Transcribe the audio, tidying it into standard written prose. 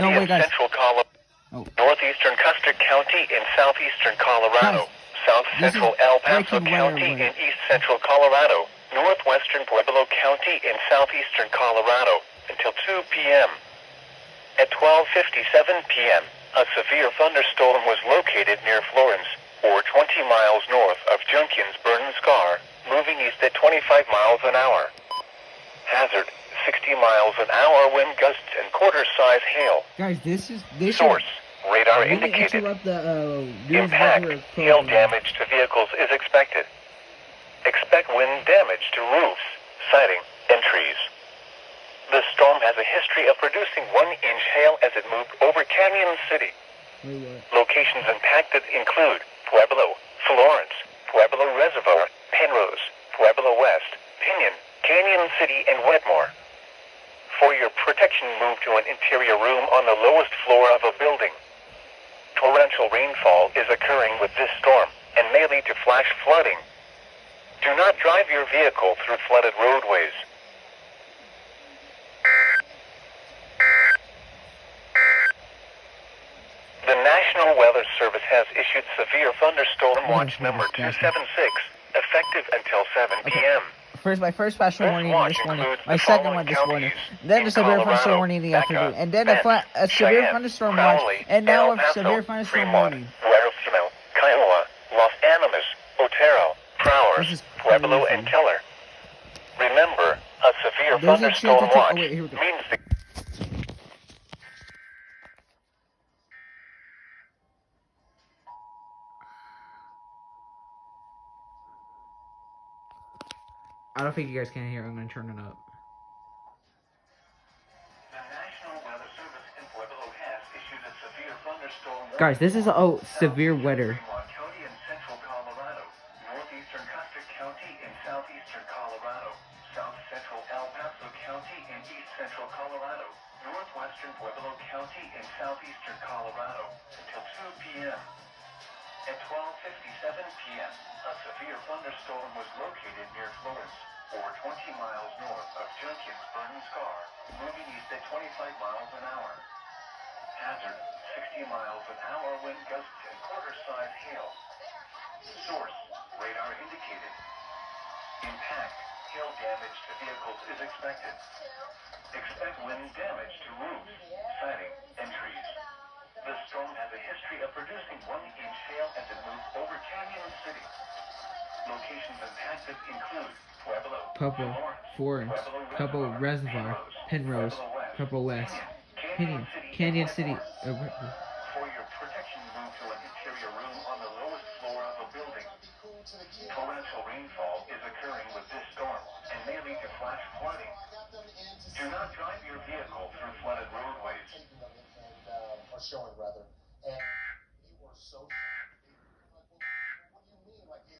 County No, wait, in guys. central Colorado, Oh. northeastern Custer County in southeastern Colorado, Guys, south this central is El Paso breaking weather County alert. in east central Colorado, northwestern Pueblo County in southeastern Colorado until 2 p.m. At 12:57 p.m., a severe thunderstorm was located near Florence, or 20 miles north of Junkins Burn Scar, moving east at 25 miles an hour. Hazard, 60 miles an hour wind gusts and quarter-size hail. Guys, this Source, radar really indicated. interrupt the news Impact, weather hail program. damage to vehicles is expected. Expect wind damage to roofs, siding, and trees. The storm has a history of producing 1-inch hail as it moved over Canyon City. Wait, what? Locations impacted include Pueblo, Florence, Pueblo Reservoir, Penrose, Pueblo West, Piñon, Canyon City, and Wetmore. For your protection, move to an interior room on the lowest floor of a building. Torrential rainfall is occurring with this storm and may lead to flash flooding. Do not drive your vehicle through flooded roadways. The National Weather Service has issued severe thunderstorm watch number 276, effective until 7 p.m. My first special This warning watch this morning, includes my the second following one this morning, counties then in a severe Colorado, thunderstorm warning in the Becca, afternoon, and then Bent, a severe Cheyenne, thunderstorm watch, Crowley, and now El a Paso, severe thunderstorm Fremont, warning. Huerfano, Kiowa, Los Animas, Otero, This Prowers, is Pueblo, crazy. and Keller. Remember, a severe Those are thunderstorm chances to- watch oh, wait, here we go. means the I don't think you guys can hear. I'm gonna turn it up. The National Weather Service in Pueblo has issued a severe thunderstorm warning. Guys, this is severe weather. Fremont County in central Colorado, northeastern Custer County in southeastern Colorado, south central El Paso County in east central Colorado, northwestern Pueblo County in southeastern Colorado until 2 p.m. At 12:57 p.m., a severe thunderstorm was located near Florence, or 20 miles north of Junkins Burn Scar, moving east at 25 miles an hour. Hazard, 60 miles an hour wind gusts and quarter-size hail. Source, radar indicated. Impact, hail damage to vehicles is expected. Expect wind damage to roofs, siding, and trees. The storm has a history of producing 1-inch hail as it moves over Canyon City. Locations impacted include Pueblo, Florence, Pueblo Reservoir, Penrose, Pueblo West, Piñon, Canyon City. For your protection, move to an interior room on the lowest floor of a building. Torrential rainfall is occurring with this storm and may lead to flash flooding. Do not drive your vehicle through flooded roadways. Showing rather, and we were so